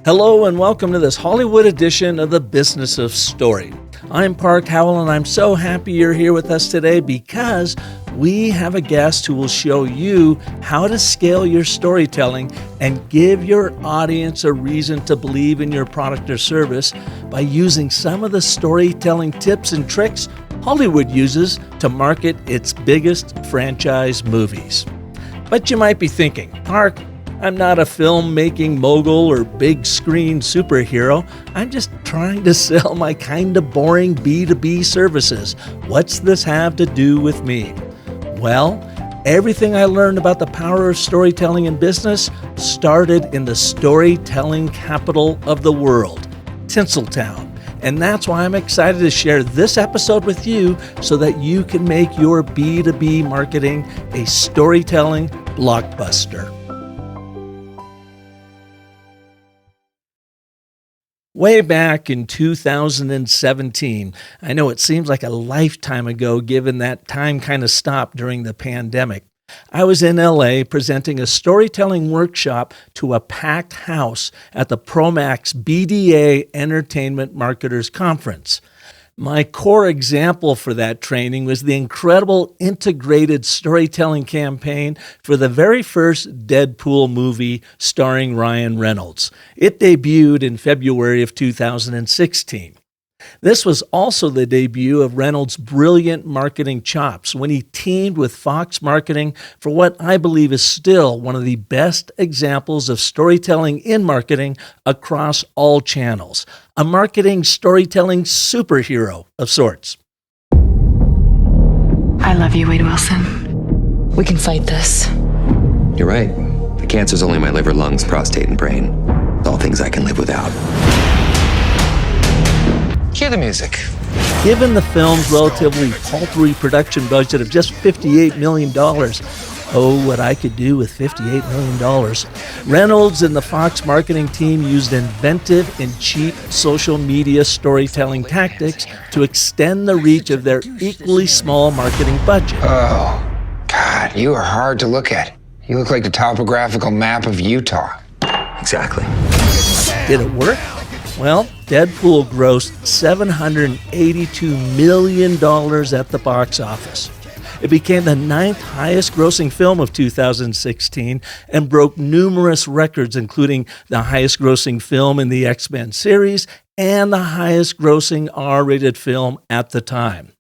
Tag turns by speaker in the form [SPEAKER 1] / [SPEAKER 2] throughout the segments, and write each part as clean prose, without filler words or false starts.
[SPEAKER 1] Hello and welcome to this Hollywood edition of the Business of Story. I'm Park Howell and I'm so happy you're here with us today because we have a guest who will show you how to scale your storytelling and give your audience a reason to believe in your product or service by using some of the storytelling tips and tricks Hollywood uses to market its biggest franchise movies. But you might be thinking, Park, I'm not a filmmaking mogul or big screen superhero. I'm just trying to sell my kind of boring B2B services. What's this have to do with me? Well, everything I learned about the power of storytelling in business started in the storytelling capital of the world, Tinseltown. And that's why I'm excited to share this episode with you so that you can make your B2B marketing a storytelling blockbuster. Way back in 2017, I know it seems like a lifetime ago given that time kind of stopped during the pandemic, I was in LA presenting a storytelling workshop to a packed house at the Promax BDA Entertainment Marketers Conference. My core example for that training was the incredible integrated storytelling campaign for the very first Deadpool movie starring Ryan Reynolds. It debuted in February of 2016. This was also the debut of Reynolds' brilliant marketing chops when he teamed with Fox Marketing for what I believe is still one of the best examples of storytelling in marketing across all channels. A marketing storytelling superhero of sorts.
[SPEAKER 2] I love you, Wade Wilson. We can fight this.
[SPEAKER 3] You're right. The cancer's only my liver, lungs, prostate, and brain. All things I can live without. Hear the music.
[SPEAKER 1] Given the film's relatively paltry production budget of just $58 million, oh, what I could do with $58 million. Reynolds and the Fox marketing team used inventive and cheap social media storytelling tactics to extend the reach of their equally small marketing budget.
[SPEAKER 4] Oh, God, you are hard to look at. You look like the topographical map of Utah.
[SPEAKER 3] Exactly.
[SPEAKER 1] Did it work? Well, Deadpool grossed $782 million at the box office. It became the 9th highest grossing film of 2016 and broke numerous records, including the highest grossing film in the X-Men series and the highest grossing R-rated film at the time.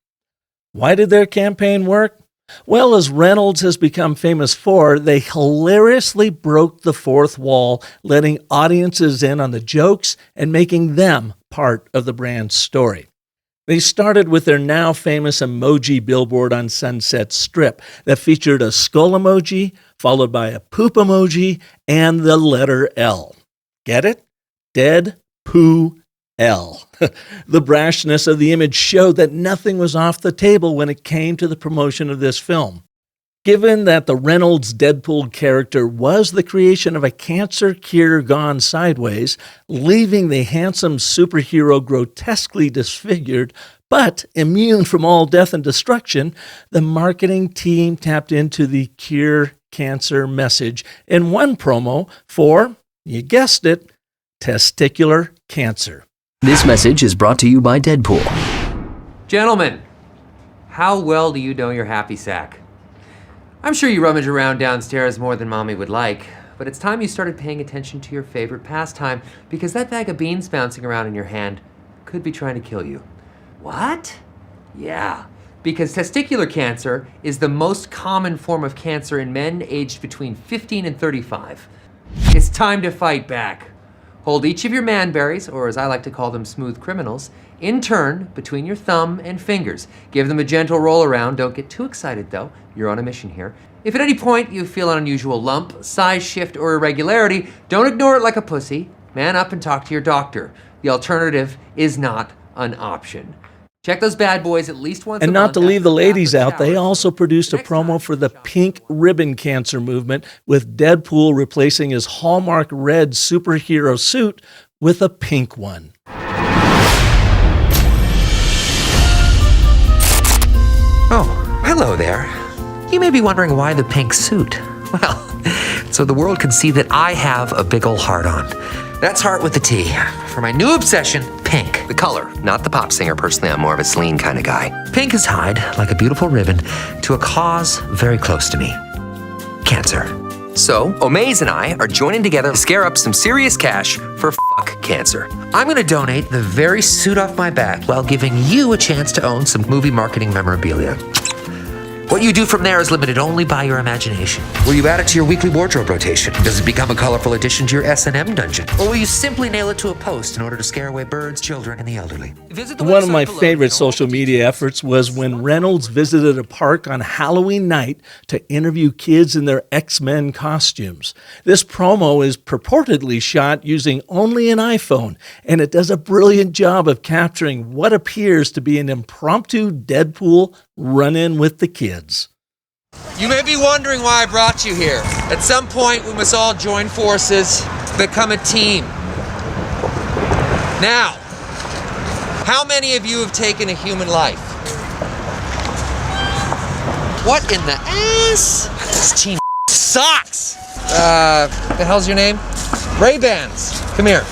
[SPEAKER 1] Why did their campaign work? Well, as Reynolds has become famous for, they hilariously broke the fourth wall, letting audiences in on the jokes and making them part of the brand's story. They started with their now famous emoji billboard on Sunset Strip that featured a skull emoji, followed by a poop emoji, and the letter L. Get it? Dead Poo L. The brashness of the image showed that nothing was off the table when it came to the promotion of this film. Given that the Reynolds Deadpool character was the creation of a cancer cure gone sideways, leaving the handsome superhero grotesquely disfigured, but immune from all death and destruction, the marketing team tapped into the cure cancer message in one promo for, you guessed it, testicular cancer.
[SPEAKER 5] This message is brought to you by Deadpool.
[SPEAKER 6] Gentlemen, how well do you know your happy sack? I'm sure you rummage around downstairs more than Mommy would like, but it's time you started paying attention to your favorite pastime because that bag of beans bouncing around in your hand could be trying to kill you. What? Yeah, because testicular cancer is the most common form of cancer in men aged between 15 and 35. It's time to fight back. Hold each of your manberries, or as I like to call them, smooth criminals, in turn between your thumb and fingers. Give them a gentle roll around. Don't get too excited, though. You're on a mission here. If at any point you feel an unusual lump, size shift, or irregularity, don't ignore it like a pussy. Man up and talk to your doctor. The alternative is not an option. Check those bad boys at least once a month.
[SPEAKER 1] And not to leave the ladies
[SPEAKER 6] after
[SPEAKER 1] out, they
[SPEAKER 6] showers.
[SPEAKER 1] also produced a promo for the pink ribbon cancer movement, with Deadpool replacing his hallmark red superhero suit with a pink one.
[SPEAKER 3] Oh, hello there. You may be wondering why the pink suit. Well, so the world can see that I have a big ol' heart on.
[SPEAKER 6] That's heart with the T. For my new obsession, pink.
[SPEAKER 3] The color, not the pop singer. Personally, I'm more of a Celine kind of guy.
[SPEAKER 6] Pink is tied, like a beautiful ribbon, to a cause very close to me. Cancer.
[SPEAKER 3] So, Omaze and I are joining together to scare up some serious cash for fuck cancer.
[SPEAKER 6] I'm gonna donate the very suit off my back while giving you a chance to own some movie marketing memorabilia. What you do from there is limited only by your imagination. Will you add it to your weekly wardrobe rotation? Does it become a colorful addition to your S&M dungeon? Or will you simply nail it to a post in order to scare away birds, children, and the elderly?
[SPEAKER 1] One of my favorite social media efforts was when Reynolds visited a park on Halloween night to interview kids in their X-Men costumes. This promo is purportedly shot using only an iPhone, and it does a brilliant job of capturing what appears to be an impromptu Deadpool run-in with the kids.
[SPEAKER 6] You may be wondering why I brought you here. At some point, we must all join forces, become a team. Now, how many of you have taken a human life? What in the ass? This team sucks! The hell's your name? Ray-Bans. Come here.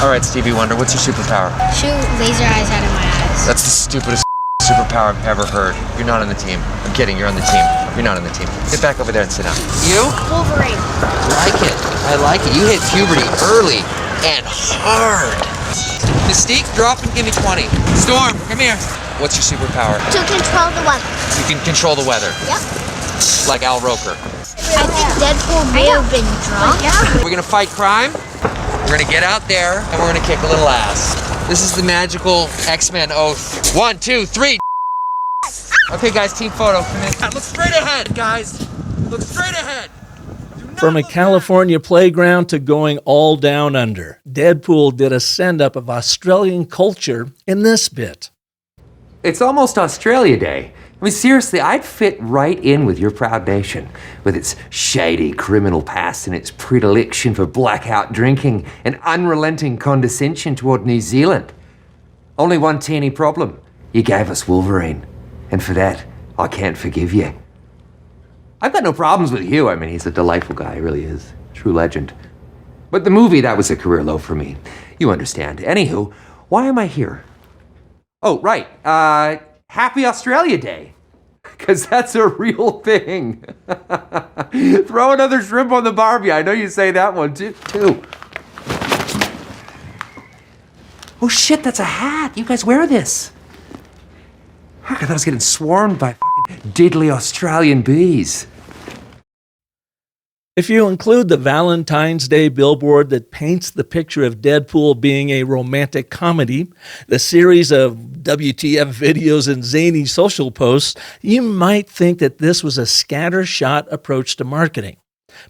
[SPEAKER 6] All right, Stevie Wonder, what's your superpower?
[SPEAKER 7] Shoot laser eyes out of my eyes.
[SPEAKER 6] That's the stupidest superpower I've ever heard. You're not on the team. I'm kidding, you're on the team. You're not on the team. Get back over there and sit down. You?
[SPEAKER 7] Wolverine.
[SPEAKER 6] I like it. You hit puberty early and hard. Mystique, drop and give me 20. Storm, come here. What's your superpower?
[SPEAKER 7] To control the weather.
[SPEAKER 6] You can control the weather.
[SPEAKER 7] Yep.
[SPEAKER 6] Like Al Roker.
[SPEAKER 7] I think Deadpool may have been drunk.
[SPEAKER 6] We're gonna fight crime. We're gonna get out there and we're gonna kick a little ass. This is the magical X-Men oath. 1, 2, 3. Okay, guys, team photo. Come in. Look straight ahead, guys. Look straight ahead.
[SPEAKER 1] From a California playground to going all down under, Deadpool did a send-up of Australian culture in this bit.
[SPEAKER 6] It's almost Australia Day. I mean, seriously, I'd fit right in with your proud nation, with its shady criminal past and its predilection for blackout drinking and unrelenting condescension toward New Zealand. Only one teeny problem. You gave us Wolverine. And for that, I can't forgive you. I've got no problems with Hugh. I mean, he's a delightful guy, he really is. True legend. But the movie, that was a career low for me. You understand. Anywho, why am I here? Oh, right. Happy Australia Day. Because that's a real thing. Throw another shrimp on the Barbie. I know you say that one too. Oh shit, that's a hat. You guys wear this. I thought I was getting swarmed by fucking diddly Australian bees.
[SPEAKER 1] If you include the Valentine's Day billboard that paints the picture of Deadpool being a romantic comedy, the series of WTF videos and zany social posts, you might think that this was a scattershot approach to marketing.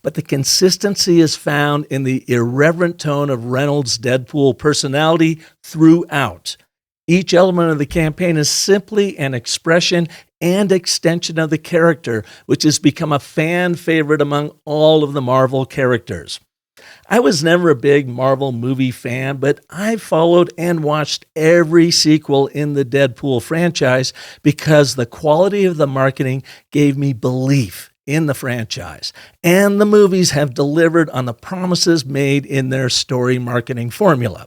[SPEAKER 1] But the consistency is found in the irreverent tone of Reynolds' Deadpool personality throughout. Each element of the campaign is simply an expression and extension of the character, which has become a fan favorite among all of the Marvel characters. I was never a big Marvel movie fan, but I followed and watched every sequel in the Deadpool franchise because the quality of the marketing gave me belief in the franchise, and the movies have delivered on the promises made in their story marketing formula.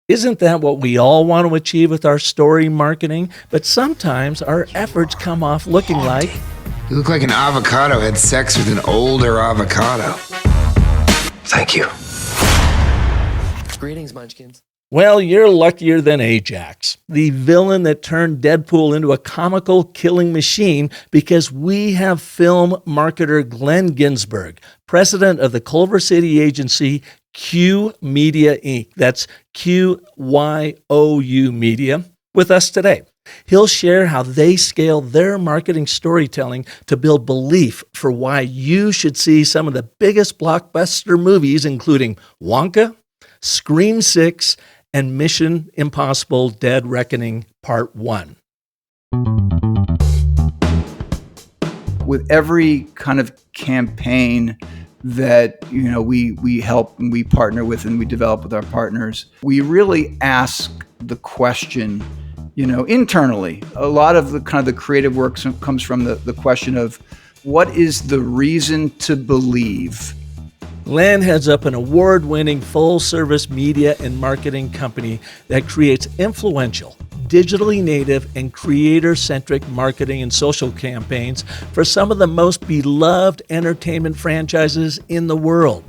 [SPEAKER 1] Isn't that what we all want to achieve with our story marketing? But sometimes our efforts come off looking like...
[SPEAKER 4] You look like an avocado had sex with an older avocado.
[SPEAKER 3] Thank you. Greetings, munchkins.
[SPEAKER 1] Well, you're luckier than Ajax, the villain that turned Deadpool into a comical killing machine, because we have film marketer Glenn Ginsburg, president of the Culver City agency QYOU Media, Inc. That's QYOU Media, with us today. He'll share how they scale their marketing storytelling to build belief for why you should see some of the biggest blockbuster movies, including Wonka, Scream 6, and Mission Impossible: Dead Reckoning Part 1.
[SPEAKER 8] With every kind of campaign that we help and we partner with and we develop with our partners, we really ask the question, internally. A lot of the kind of the creative work comes from the question of what is the reason to believe
[SPEAKER 1] Glenn heads up an award-winning full-service media and marketing company that creates influential, digitally native, and creator-centric marketing and social campaigns for some of the most beloved entertainment franchises in the world.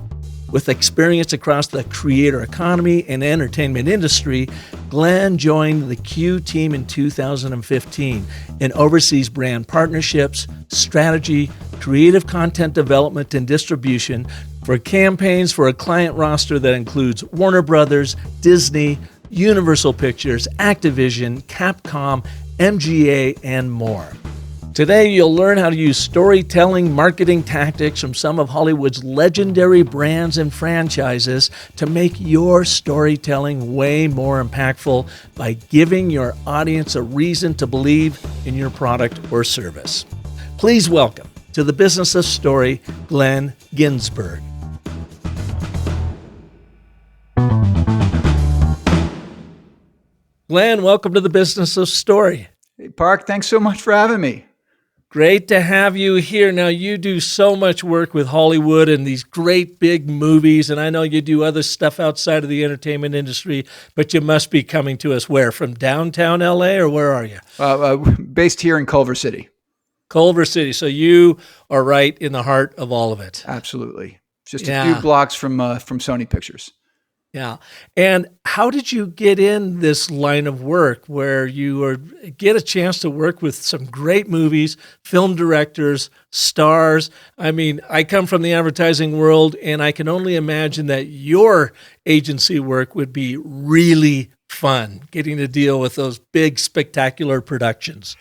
[SPEAKER 1] With experience across the creator economy and entertainment industry, Glenn joined the Q team in 2015 and oversees brand partnerships, strategy, creative content development, and distribution for campaigns for a client roster that includes Warner Brothers, Disney, Universal Pictures, Activision, Capcom, MGA, and more. Today, you'll learn how to use storytelling marketing tactics from some of Hollywood's legendary brands and franchises to make your storytelling way more impactful by giving your audience a reason to believe in your product or service. Please welcome to the Business of Story, Glenn Ginsburg. Glenn, welcome to the Business of Story.
[SPEAKER 8] Hey, Park, thanks so much for having me.
[SPEAKER 1] Great to have you here. Now, you do so much work with Hollywood and these great big movies, and I know you do other stuff outside of the entertainment industry, but you must be coming to us where? From downtown LA, or where are you?
[SPEAKER 8] Based here in Culver City.
[SPEAKER 1] Culver City. So you are right in the heart of all of it.
[SPEAKER 8] Absolutely. Just a few blocks from Sony Pictures.
[SPEAKER 1] Yeah. And how did you get in this line of work where you get a chance to work with some great movies, film directors, stars? I mean, I come from the advertising world, and I can only imagine that your agency work would be really fun, getting to deal with those big, spectacular productions.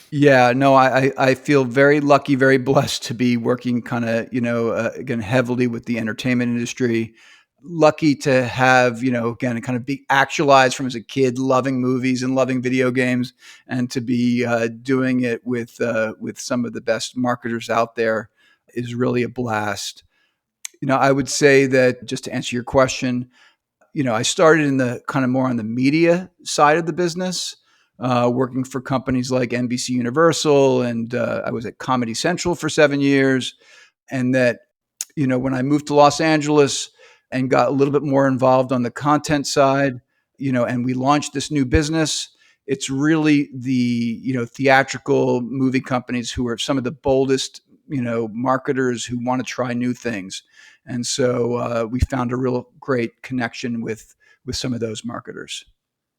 [SPEAKER 8] Yeah, no, I feel very lucky, very blessed to be working kind of, again, heavily with the entertainment industry. Lucky to have, again, kind of be actualized from as a kid, loving movies and loving video games, and to be doing it with some of the best marketers out there is really a blast. I would say that, just to answer your question, I started in the kind of more on the media side of the business, working for companies like NBC Universal, and I was at Comedy Central for 7 years. And that, when I moved to Los Angeles and got a little bit more involved on the content side, and we launched this new business, it's really the, theatrical movie companies who are some of the boldest, marketers who want to try new things. And so we found a real great connection with some of those marketers.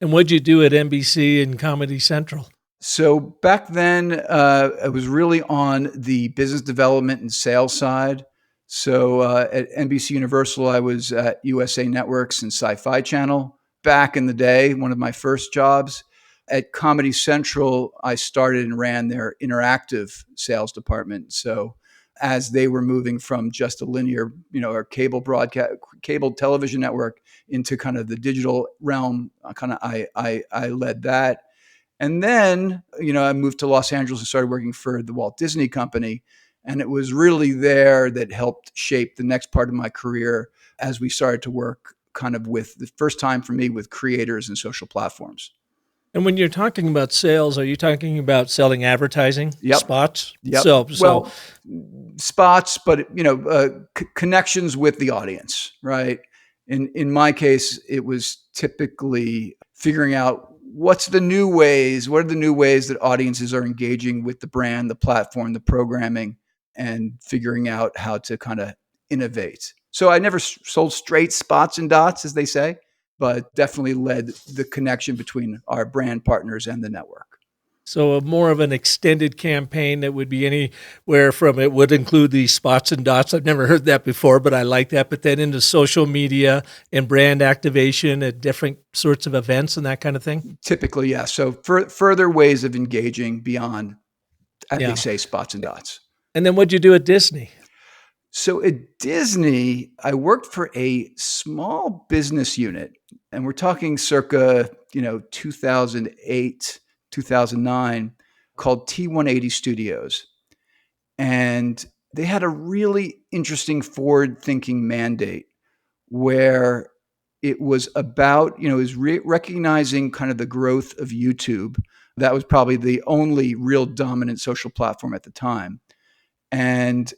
[SPEAKER 1] And what'd you do at NBC and Comedy Central?
[SPEAKER 8] So back then, I was really on the business development and sales side. So at NBC Universal, I was at USA Networks and Sci-Fi Channel back in the day, one of my first jobs. At Comedy Central, I started and ran their interactive sales department. So as they were moving from just a linear, or cable television network into kind of the digital realm, I led that. And then, I moved to Los Angeles and started working for the Walt Disney Company. And it was really there that helped shape the next part of my career as we started to work kind of with, the first time for me, with creators and social platforms.
[SPEAKER 1] And when you're talking about sales, are you talking about selling advertising?
[SPEAKER 8] Yep.
[SPEAKER 1] Spots?
[SPEAKER 8] Yep.
[SPEAKER 1] Well,
[SPEAKER 8] spots, but connections with the audience, right? In my case, it was typically figuring out what are the new ways that audiences are engaging with the brand, the platform, the programming, and figuring out how to kind of innovate. So I never sold straight spots and dots, as they say, but definitely led the connection between our brand partners and the network.
[SPEAKER 1] So more of an extended campaign that would be anywhere from, it would include these spots and dots. I've never heard that before, but I like that. But then into social media and brand activation at different sorts of events and that kind of thing?
[SPEAKER 8] Typically, yeah. So further ways of engaging beyond, as they say, spots and dots.
[SPEAKER 1] And then what'd you do at Disney?
[SPEAKER 8] So at Disney, I worked for a small business unit, and we're talking circa, 2008, 2009, called T180 Studios. And they had a really interesting forward-thinking mandate where it was about, it was recognizing kind of the growth of YouTube. That was probably the only real dominant social platform at the time. And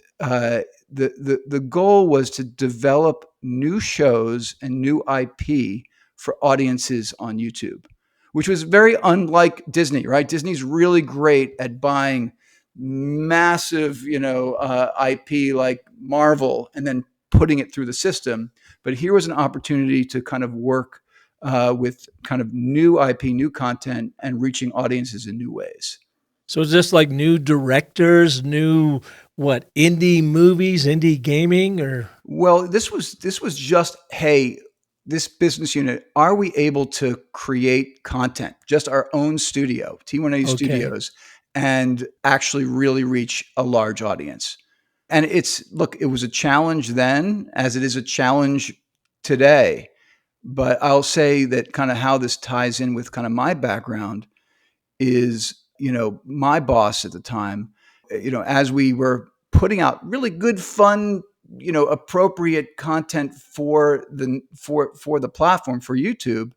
[SPEAKER 8] the goal was to develop new shows and new IP for audiences on YouTube, which was very unlike Disney, right? Disney's really great at buying massive, IP like Marvel and then putting it through the system. But here was an opportunity to kind of work with kind of new IP, new content, and reaching audiences in new ways.
[SPEAKER 1] So is this like new directors, new indie movies, indie gaming, or?
[SPEAKER 8] Well, this was just, hey, this business unit, are we able to create content, just our own studio, T180 Studios, and actually really reach a large audience? And it was a challenge then, as it is a challenge today. But I'll say that kind of how this ties in with kind of my background is, my boss at the time, as we were putting out really good, fun, appropriate content for the platform, for YouTube,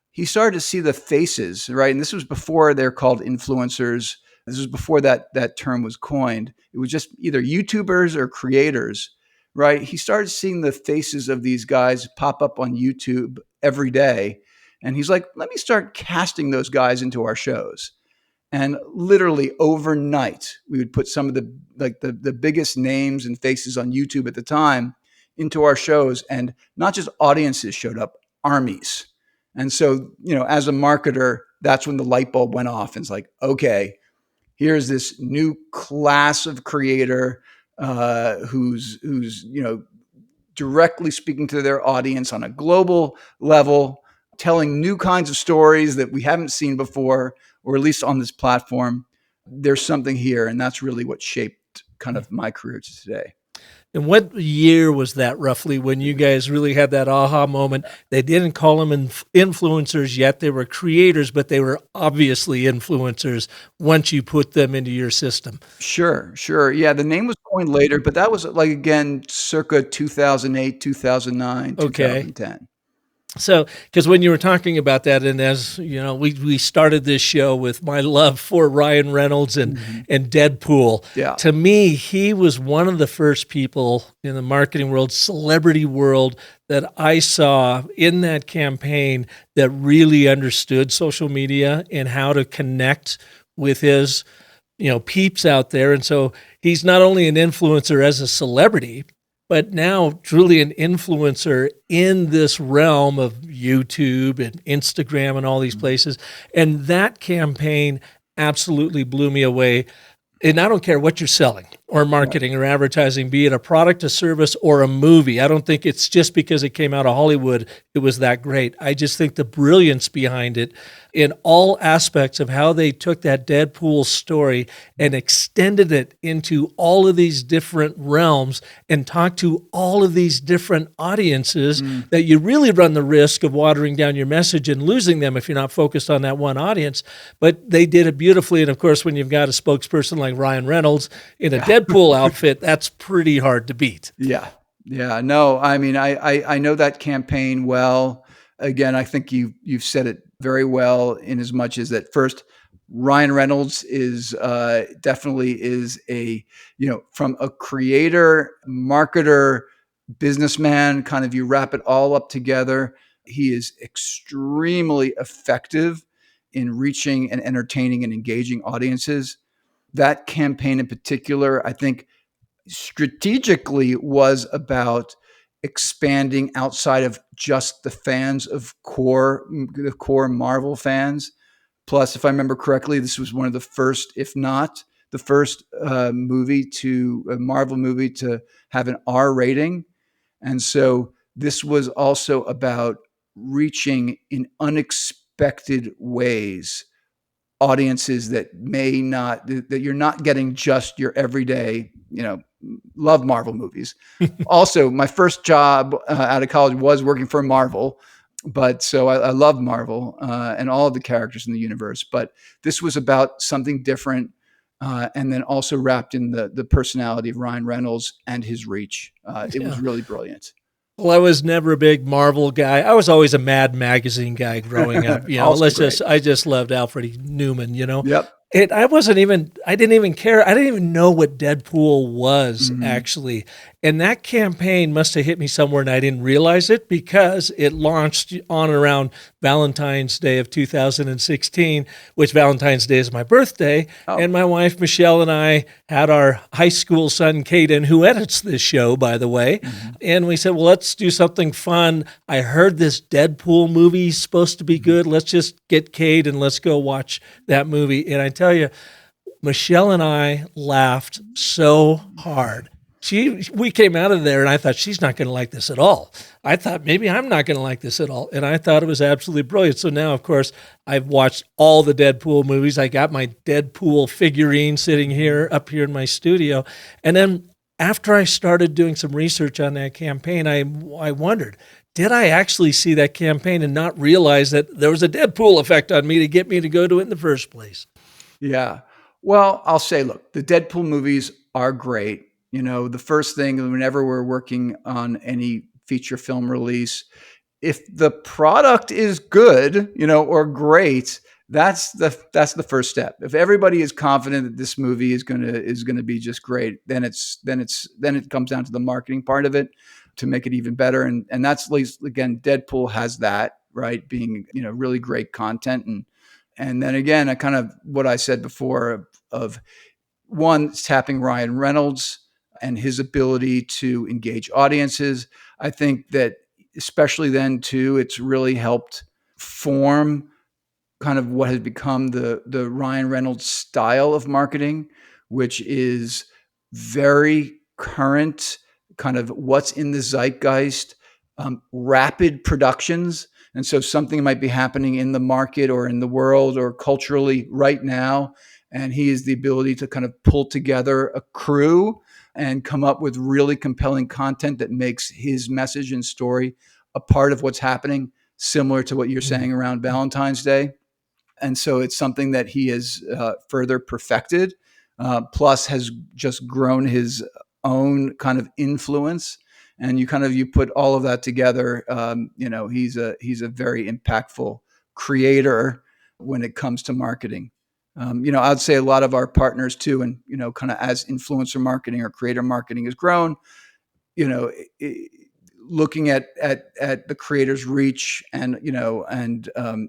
[SPEAKER 8] he started to see the faces, right? And this was before they're called influencers. This was before that term was coined. It was just either YouTubers or creators, right? He started seeing the faces of these guys pop up on YouTube every day. And he's like, let me start casting those guys into our shows. And literally overnight, we would put some of the biggest names and faces on YouTube at the time into our shows. And not just audiences showed up, armies. And so, as a marketer, that's when the light bulb went off. And it's like, okay, here's this new class of creator who's directly speaking to their audience on a global level, telling new kinds of stories that we haven't seen before, or at least on this platform. There's something here, and that's really what shaped kind of my career to today.
[SPEAKER 1] And what year was that roughly when you guys really had that aha moment? They didn't call them influencers yet. They were creators, but they were obviously influencers once you put them into your system.
[SPEAKER 8] Sure. Yeah, the name was coined later, but that was again, circa 2008, 2009, 2010.
[SPEAKER 1] So, because when you were talking about that, and as you know, we started this show with my love for Ryan Reynolds and Deadpool.
[SPEAKER 8] Yeah.
[SPEAKER 1] To me, he was one of the first people in the marketing world, celebrity world, that I saw in that campaign that really understood social media and how to connect with his, peeps out there. And so he's not only an influencer as a celebrity, but now truly an influencer in this realm of YouTube and Instagram and all these places. And that campaign absolutely blew me away. And I don't care what you're selling or marketing or advertising, be it a product, a service, or a movie. I don't think it's just because it came out of Hollywood, it was that great. I just think the brilliance behind it in all aspects of how they took that Deadpool story and extended it into all of these different realms and talked to all of these different audiences that you really run the risk of watering down your message and losing them if you're not focused on that one audience. But they did it beautifully. And of course, when you've got a spokesperson like Ryan Reynolds in a Deadpool outfit, that's pretty hard to beat.
[SPEAKER 8] Yeah. No, I mean, I know that campaign well. Again, I think you've said it very well, in as much as that first, Ryan Reynolds is definitely is a, from a creator, marketer, businessman, kind of, you wrap it all up together. He is extremely effective in reaching and entertaining and engaging audiences. That campaign in particular, I think, strategically was about expanding outside of just the fans of the core Marvel fans. Plus, if I remember correctly, this was one of the first, if not the first Marvel movie to have an R rating. And so this was also about reaching in unexpected ways audiences that you're not getting just your everyday, love Marvel movies. Also, my first job out of college was working for Marvel, but so I love Marvel and all of the characters in the universe. But this was about something different, and then also wrapped in the personality of Ryan Reynolds and his reach. It was really brilliant.
[SPEAKER 1] Well, I was never a big Marvel guy. I was always a Mad Magazine guy growing up. I just loved Alfred E. Newman,
[SPEAKER 8] Yep.
[SPEAKER 1] I didn't even care. I didn't even know what Deadpool was actually. And that campaign must have hit me somewhere and I didn't realize it because it launched on around Valentine's Day of 2016, which Valentine's Day is my birthday. And my wife, Michelle, and I had our high school son, Caden, who edits this show, by the way. And we said, well, let's do something fun. I heard this Deadpool movie is supposed to be good. Let's just get Cade and let's go watch that movie. And I tell you, Michelle and I laughed so hard. We came out of there and I thought, she's not going to like this at all. I thought maybe I'm not going to like this at all. And I thought it was absolutely brilliant. So now, of course, I've watched all the Deadpool movies. I got my Deadpool figurine sitting up here in my studio. And then after I started doing some research on that campaign, I wondered, did I actually see that campaign and not realize that there was a Deadpool effect on me to get me to go to it in the first place?
[SPEAKER 8] Yeah. Well, I'll say, look, the Deadpool movies are great. The first thing, whenever we're working on any feature film release, if the product is good, or great, that's the first step. If everybody is confident that this movie is gonna be just great, then it comes down to the marketing part of it to make it even better. And that's, at least, again, Deadpool has that, right? Being, really great content. And then again, I kind of, what I said before of one, tapping Ryan Reynolds and his ability to engage audiences. I think that especially then too, it's really helped form kind of what has become the Ryan Reynolds style of marketing, which is very current, kind of what's in the zeitgeist, rapid productions. And so something might be happening in the market or in the world or culturally right now. And he has the ability to kind of pull together a crew and come up with really compelling content that makes his message and story a part of what's happening, similar to what you're saying around Valentine's Day. And so it's something that he has further perfected, plus has just grown his own kind of influence. And you put all of that together. He's a very impactful creator when it comes to marketing. I'd say a lot of our partners too, and kind of as influencer marketing or creator marketing has grown, looking at the creator's reach and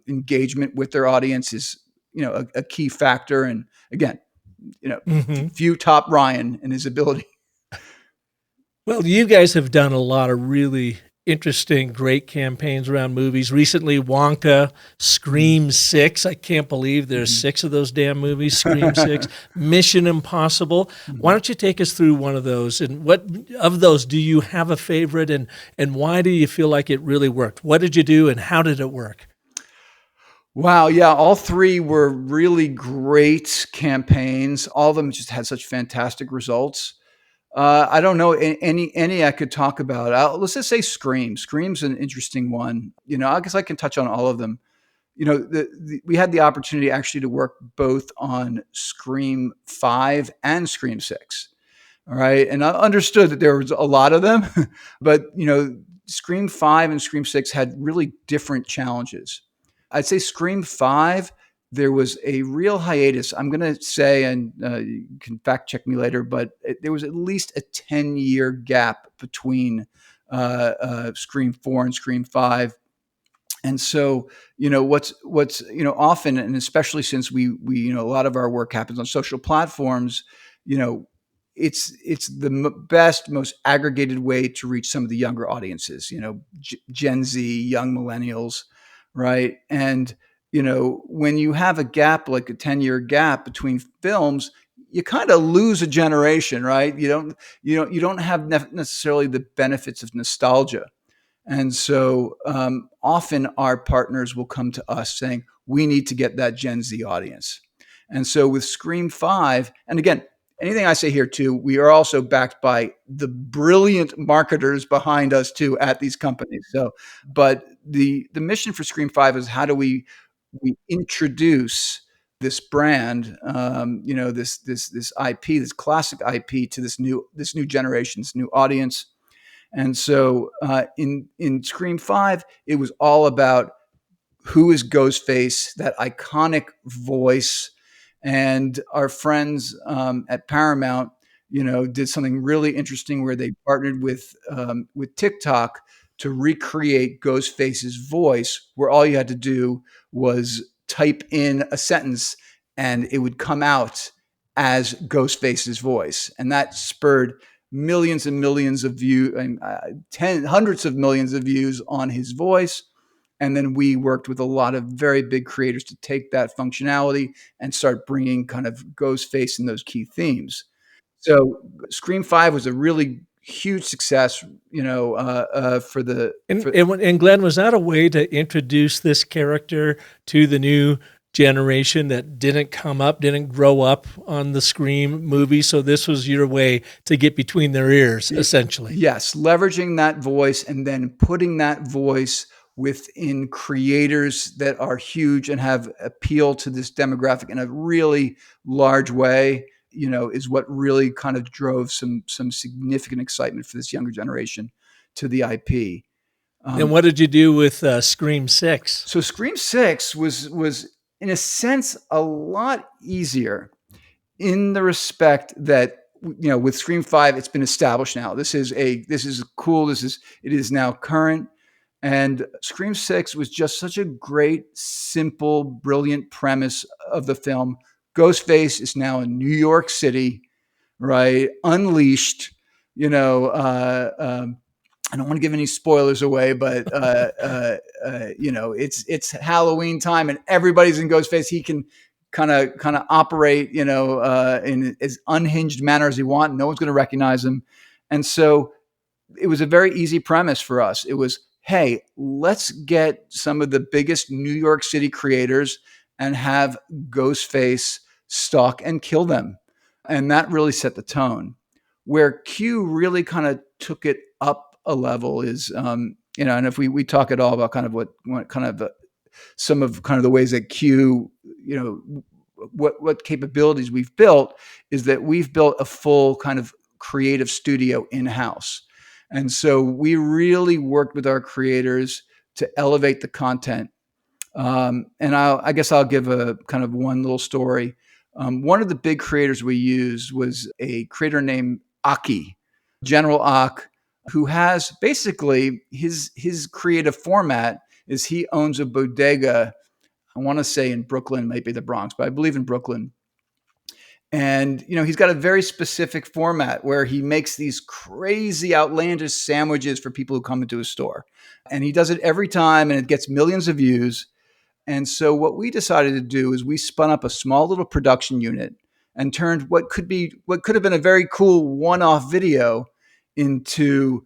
[SPEAKER 8] engagement with their audience is a key factor. And again, few top Ryan and his ability.
[SPEAKER 1] Well, you guys have done a lot of really interesting, great campaigns around movies. Recently, Wonka, Scream 6. I can't believe there's 6 of those damn movies, Scream 6. Mission Impossible. Why don't you take us through one of those? And what of those do you have a favorite? And why do you feel like it really worked? What did you do and how did it work?
[SPEAKER 8] Wow. Yeah. All 3 were really great campaigns. All of them just had such fantastic results. I don't know any I could talk about. Let's just say Scream. Scream's an interesting one. I guess I can touch on all of them. We had the opportunity actually to work both on Scream 5 and Scream 6. All right. And I understood that there was a lot of them, but Scream 5 and Scream 6 had really different challenges. I'd say Scream 5, there was a real hiatus. I'm going to say, and you can fact check me later, but there was at least a 10-year gap between Scream 4 and Scream 5. And so, what's often, and especially since we a lot of our work happens on social platforms, it's the best, most aggregated way to reach some of the younger audiences, Gen Z, young millennials, right? And when you have a gap, like a 10-year gap between films, you kind of lose a generation, right? You don't have necessarily the benefits of nostalgia. And so often our partners will come to us saying, we need to get that Gen Z audience. And so with Scream 5, and again, anything I say here too, we are also backed by the brilliant marketers behind us too at these companies. So, but the mission for Scream 5 is how do we introduce this brand, this IP, this classic IP to this new generation, this new audience. And so in Scream 5, it was all about who is Ghostface, that iconic voice, And our friends at Paramount, did something really interesting where they partnered with TikTok to recreate Ghostface's voice, where all you had to do was type in a sentence and it would come out as Ghostface's voice. And that spurred millions and millions of views, hundreds of millions of views on his voice. And then we worked with a lot of very big creators to take that functionality and start bringing kind of Ghostface in those key themes. So Scream 5 was a really huge success, for the.
[SPEAKER 1] And Glenn, was that a way to introduce this character to the new generation that didn't grow up on the Scream movie? So this was your way to get between their ears, essentially.
[SPEAKER 8] Yes, leveraging that voice and then putting that voice within creators that are huge and have appeal to this demographic in a really large way, is what really kind of drove some significant excitement for this younger generation to the IP.
[SPEAKER 1] And what did you do with Scream 6?
[SPEAKER 8] So Scream 6 was in a sense a lot easier in the respect that, with Scream 5, it's been established now. It is now current. And Scream 6 was just such a great, simple, brilliant premise of the film. Ghostface is now in New York City, right? Unleashed. I don't want to give any spoilers away, but it's Halloween time and everybody's in Ghostface. He can kind of operate, in as unhinged manner as he wants. No one's going to recognize him, and so it was a very easy premise for us. It was, hey, let's get some of the biggest New York City creators and have Ghostface stalk and kill them. And that really set the tone. Where Q really kind of took it up a level is, and if we talk at all about kind of what kind of some of kind of the ways that Q, what capabilities we've built, is that we've built a full kind of creative studio in-house. And so we really worked with our creators to elevate the content. And I guess I'll give a kind of one little story. One of the big creators we used was a creator named Aki, General Ak, who has basically his creative format is he owns a bodega, I want to say in Brooklyn, maybe the Bronx, but I believe in Brooklyn. And, he's got a very specific format where he makes these crazy, outlandish sandwiches for people who come into his store. And he does it every time and it gets millions of views. And so what we decided to do is we spun up a small little production unit and turned what could have been a very cool one-off video into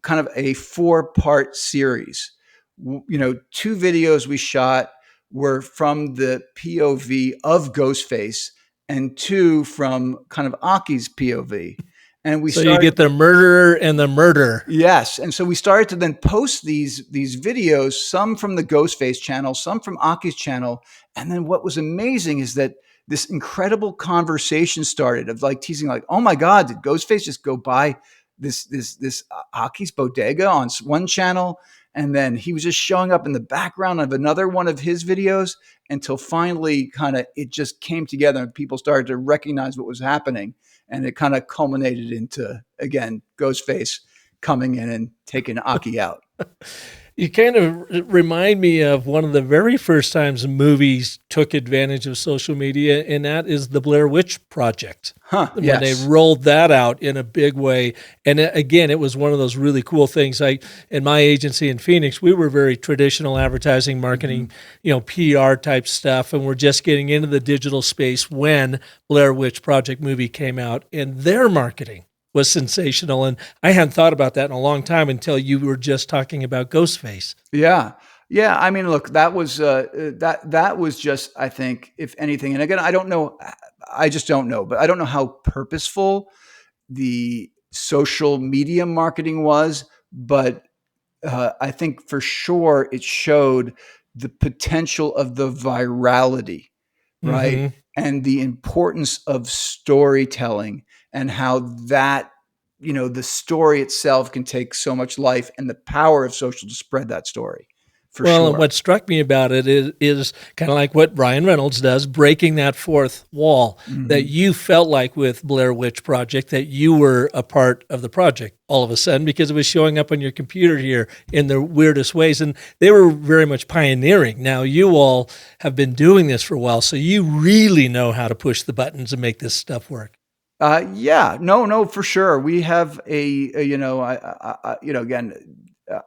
[SPEAKER 8] kind of a 4-part series. 2 videos we shot were from the POV of Ghostface, and 2 from kind of Aki's POV. And
[SPEAKER 1] you get the murderer and the murder.
[SPEAKER 8] Yes. And so we started to then post these videos, some from the Ghostface channel, some from Aki's channel. And then what was amazing is that this incredible conversation started of like teasing, like, oh my God, did Ghostface just go buy this Aki's bodega on one channel? And then he was just showing up in the background of another one of his videos until finally kind of it just came together and people started to recognize what was happening. And it kind of culminated into, again, Ghostface coming in and taking Aki out.
[SPEAKER 1] You kind of remind me of one of the very first times movies took advantage of social media, and that is the Blair Witch Project. When they rolled that out in a big way. And again, it was one of those really cool things. In my agency in Phoenix, we were very traditional advertising, marketing, PR type stuff, and we're just getting into the digital space when Blair Witch Project movie came out, and their marketing was sensational. And I hadn't thought about that in a long time until you were just talking about Ghostface.
[SPEAKER 8] Yeah. I mean, look, that was that was just, I think, if anything, and again, I just don't know, but I don't know how purposeful the social media marketing was, but I think for sure it showed the potential of the virality, right? Mm-hmm. And the importance of storytelling and how that, the story itself can take so much life and the power of social to spread that story. for
[SPEAKER 1] Well, and
[SPEAKER 8] sure.
[SPEAKER 1] what struck me about it is kind of like what Ryan Reynolds does, breaking that fourth wall that you felt like with Blair Witch Project, that you were a part of the project all of a sudden because it was showing up on your computer here in the weirdest ways. And they were very much pioneering. Now, you all have been doing this for a while, so you really know how to push the buttons and make this stuff work.
[SPEAKER 8] Yeah, no, for sure. We have again,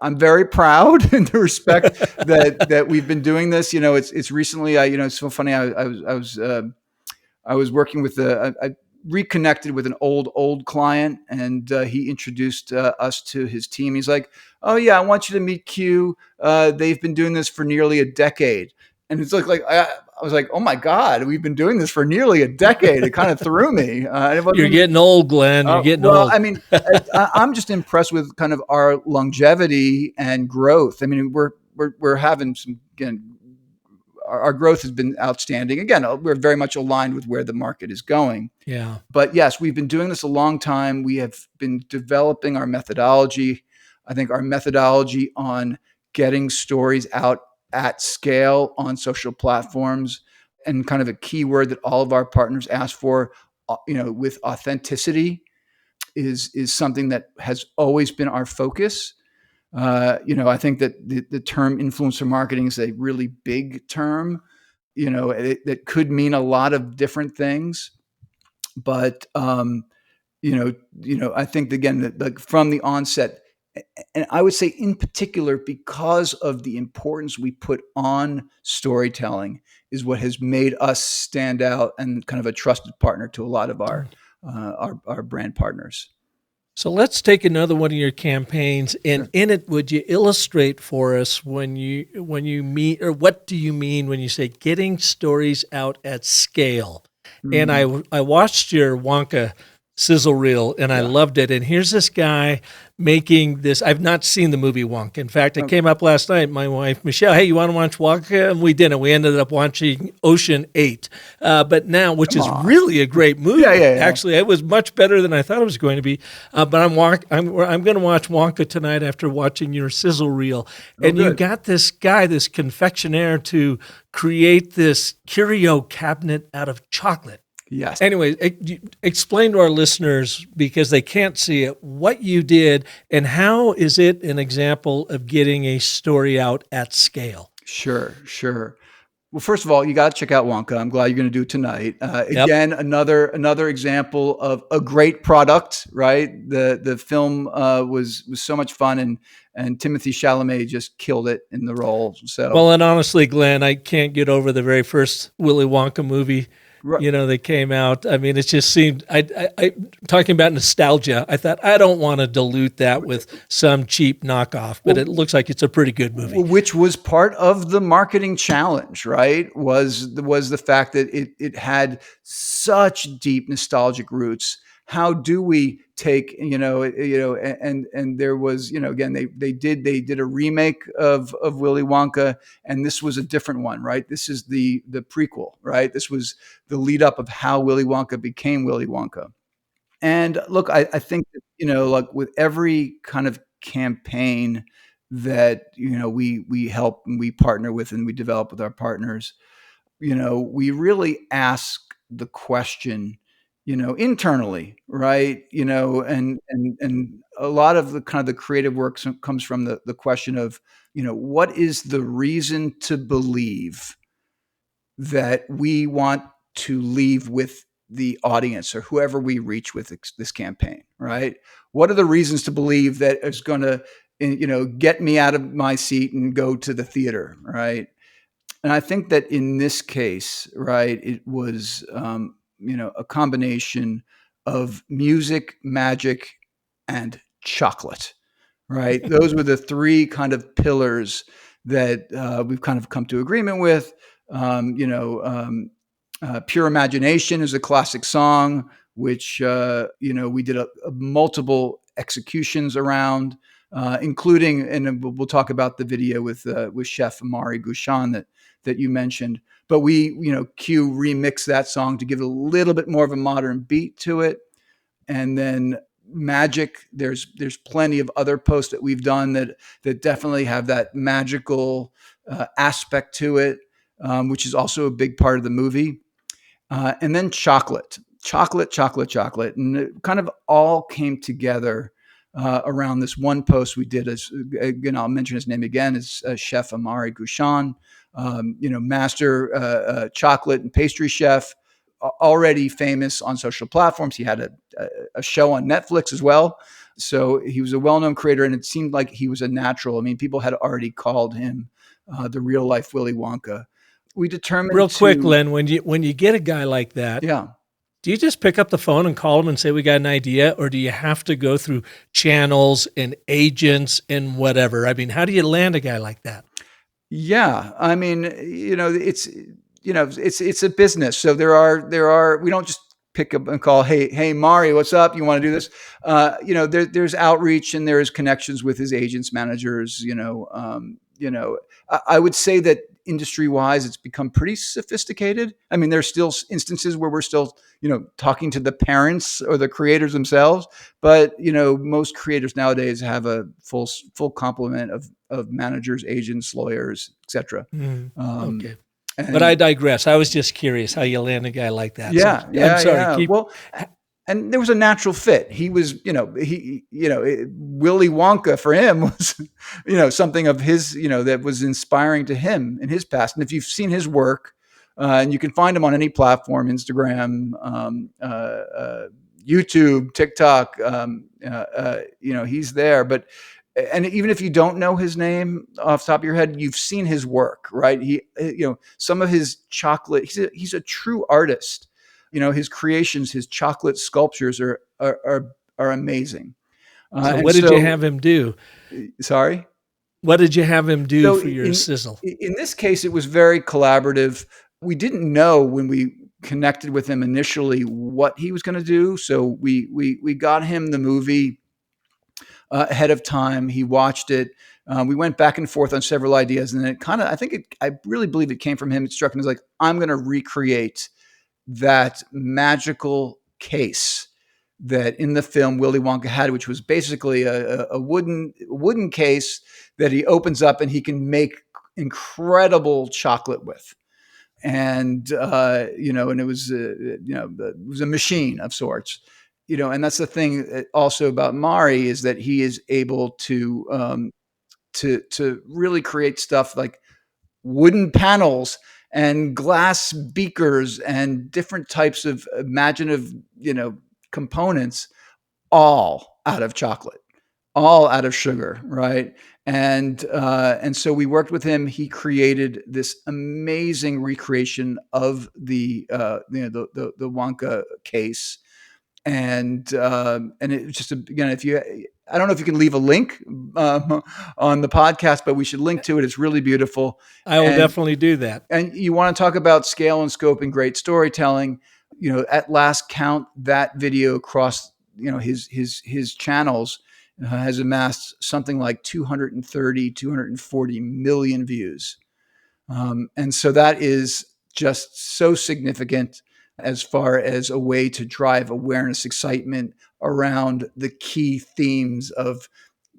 [SPEAKER 8] I'm very proud in the respect that we've been doing this. It's recently. It's so funny. I was working with I reconnected with an old client, and he introduced us to his team. He's like, "Oh yeah, I want you to meet Q. They've been doing this for nearly a decade." And it's like I was like, "Oh my God, we've been doing this for nearly a decade." It kind of threw me.
[SPEAKER 1] You're getting old, Glenn. You're getting old.
[SPEAKER 8] I mean, I'm just impressed with kind of our longevity and growth. I mean, we're having some, again, our growth has been outstanding. Again, we're very much aligned with where the market is going.
[SPEAKER 1] Yeah.
[SPEAKER 8] But yes, we've been doing this a long time. We have been developing our methodology. I think our methodology on getting stories out at scale on social platforms, and kind of a key word that all of our partners ask for, with authenticity, is something that has always been our focus. I think that the term influencer marketing is a really big term, that could mean a lot of different things. But, I think, again, that, like, from the onset, and I would say in particular, because of the importance we put on storytelling, is what has made us stand out and kind of a trusted partner to a lot of our brand partners.
[SPEAKER 1] So let's take another one of your campaigns, and in it, would you illustrate for us when you mean, or what do you mean when you say getting stories out at scale? And I watched your Wonka sizzle reel, and I loved it. And here's this guy making this. I've not seen the movie Wonka. In fact, it came up last night. My wife, Michelle, hey, you want to watch Wonka? And we didn't. We ended up watching Ocean 8. But now, which is really a great movie.
[SPEAKER 8] Yeah.
[SPEAKER 1] Actually, it was much better than I thought it was going to be. But I'm going to watch Wonka tonight after watching your sizzle reel. And you got this guy, this confectioner, to create this curio cabinet out of chocolate.
[SPEAKER 8] Yes.
[SPEAKER 1] Anyway, explain to our listeners, because they can't see it, what you did and how is it an example of getting a story out at scale?
[SPEAKER 8] Sure. Well, first of all, you got to check out Wonka. I'm glad you're going to do it tonight. Again, another example of a great product, right? The film was so much fun, and Timothée Chalamet just killed it in the role. So,
[SPEAKER 1] well, and honestly, Glenn, I can't get over the very first Willy Wonka movie. That came out. I mean, it just seemed, I talking about nostalgia, I thought, I don't want to dilute that with some cheap knockoff, but it looks like it's a pretty good movie.
[SPEAKER 8] Which was part of the marketing challenge, right? Was the fact that it had such deep nostalgic roots. How do we take, and there was, again, they did a remake of Willy Wonka, and this was a different one, right? This is the prequel, right? This was the lead up of how Willy Wonka became Willy Wonka. And look, I think that, like with every kind of campaign that, we help and we partner with and we develop with our partners, we really ask the question, internally, right? And a lot of the kind of the creative work comes from the question of, what is the reason to believe that we want to leave with the audience or whoever we reach with this campaign, right? What are the reasons to believe that it's going to, get me out of my seat and go to the theater, right? And I think that in this case, right, it was, a combination of music, magic, and chocolate, right? Those were the three kind of pillars that we've kind of come to agreement with. Pure Imagination is a classic song, which, we did a multiple executions around, including, and we'll talk about the video with Chef Amari Gouchon that you mentioned. But we, Q remixed that song to give it a little bit more of a modern beat to it. And then magic. There's plenty of other posts that we've done that definitely have that magical aspect to it, which is also a big part of the movie. And then chocolate, and it kind of all came together around this one post we did. As again, I'll mention his name again, is Chef Amari Gouchon, master chocolate and pastry chef, already famous on social platforms. He had a show on Netflix as well. So he was a well-known creator, and it seemed like he was a natural. I mean, people had already called him the real life Willy Wonka. We determined
[SPEAKER 1] Real quick, Len, when you get a guy like that,
[SPEAKER 8] yeah.
[SPEAKER 1] do you just pick up the phone and call him and say, we got an idea? Or do you have to go through channels and agents and whatever? I mean, how do you land a guy like that?
[SPEAKER 8] Yeah. I mean, it's a business. So there are, we don't just pick up and call, hey, Mari, what's up? You want to do this? There's outreach and there's connections with his agents, managers, I would say that industry-wise, it's become pretty sophisticated. I mean, there's still instances where we're still, talking to the parents or the creators themselves, but most creators nowadays have a full complement of managers, agents, lawyers, etc.
[SPEAKER 1] Okay. But I digress. I was just curious how you land a guy like that.
[SPEAKER 8] Yeah,
[SPEAKER 1] so, I'm sorry.
[SPEAKER 8] Yeah. Well, and there was a natural fit. He was, Willy Wonka for him was, something of his, that was inspiring to him in his past. And if you've seen his work, and you can find him on any platform, Instagram, YouTube, TikTok, he's there. But, and even if you don't know his name off the top of your head, you've seen his work, right? He, some of his chocolate, he's a true artist. His creations, his chocolate sculptures are amazing.
[SPEAKER 1] So what did you have him do?
[SPEAKER 8] Sorry?
[SPEAKER 1] What did you have him do for your sizzle?
[SPEAKER 8] In this case, it was very collaborative. We didn't know when we connected with him initially what he was going to do. So we got him the movie ahead of time. He watched it. We went back and forth on several ideas. And then I really believe it came from him. It struck me as like, I'm going to recreate that magical case that in the film Willy Wonka had, which was basically a wooden case that he opens up and he can make incredible chocolate with. And, and it was, it was a machine of sorts, and that's the thing also about Mari is that he is able to really create stuff like wooden panels and glass beakers and different types of imaginative, components, all out of chocolate, all out of sugar, right? And so we worked with him. He created this amazing recreation of the Wonka case, and it was just again, I don't know if you can leave a link on the podcast, but we should link to it. It's really beautiful.
[SPEAKER 1] I will definitely do that.
[SPEAKER 8] And you want to talk about scale and scope and great storytelling, at last count, that video across, his channels has amassed something like 240 million views. And so that is just so significant as far as a way to drive awareness, excitement around the key themes of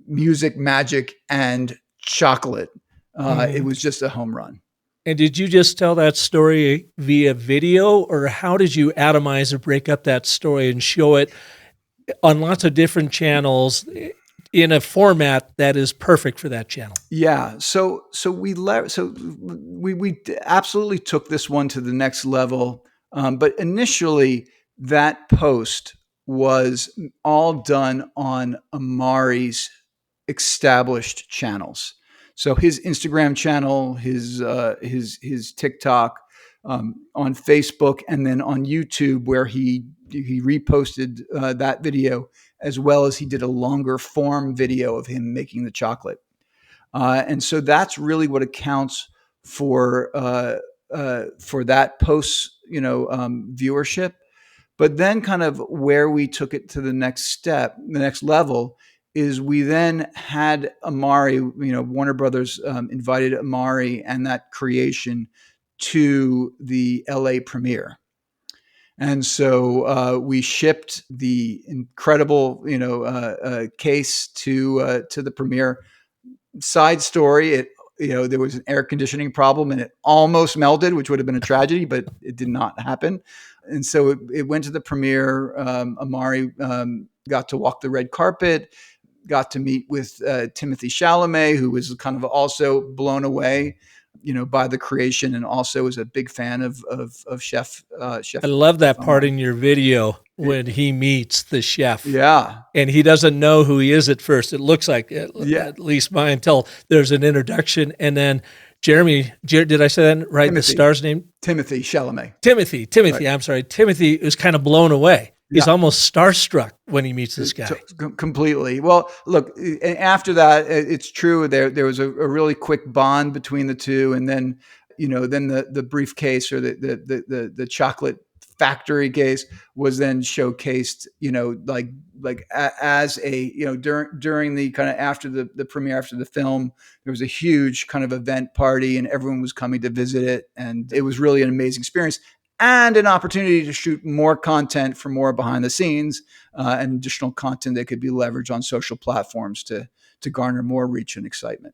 [SPEAKER 8] music, magic, and chocolate. It was just a home run.
[SPEAKER 1] And did you just tell that story via video, or how did you atomize or break up that story and show it on lots of different channels in a format that is perfect for that channel?
[SPEAKER 8] Yeah. So we absolutely took this one to the next level. But initially, that post was all done on Amari's established channels. So his Instagram channel, his TikTok, on Facebook, and then on YouTube, where he reposted that video, as well as he did a longer form video of him making the chocolate. And so that's really what accounts for that post's viewership. But then kind of where we took it to the next step, the next level, is we then had Amari, Warner Brothers invited Amari and that creation to the LA premiere. And so we shipped the incredible, case to the premiere. Side story: there was an air conditioning problem and it almost melted, which would have been a tragedy, but it did not happen. And so it went to the premiere. Amari got to walk the red carpet, got to meet with Timothy Chalamet, who was kind of also blown away, by the creation, and also is a big fan of Chef.
[SPEAKER 1] I love that part in your video when he meets the chef.
[SPEAKER 8] Yeah.
[SPEAKER 1] And he doesn't know who he is at first. It looks like, at least mine, until there's an introduction. And then Jeremy, did I say that right?
[SPEAKER 8] Timothy.
[SPEAKER 1] The star's name?
[SPEAKER 8] Timothy Chalamet.
[SPEAKER 1] Timothy, right. I'm sorry. Timothy is kind of blown away. He's almost starstruck when he meets this guy.
[SPEAKER 8] Completely. Well, look, after that, it's true. There was a really quick bond between the two, and then the briefcase or the chocolate factory case was then showcased. As a during the kind of after the premiere, after the film, there was a huge kind of event party, and everyone was coming to visit it, and it was really an amazing experience. And an opportunity to shoot more content for more behind the scenes and additional content that could be leveraged on social platforms to garner more reach and excitement.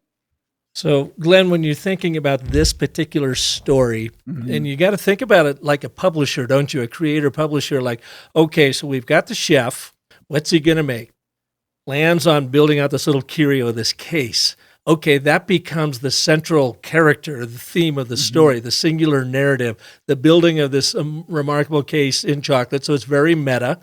[SPEAKER 1] So, Glenn, when you're thinking about this particular story, and you got to think about it like a publisher, don't you? A creator publisher, like, okay, so we've got the chef. What's he going to make? Lands on building out this little curio, this case. Okay, that becomes the central character, the theme of the story, the singular narrative, the building of this remarkable case in chocolate. So it's very meta.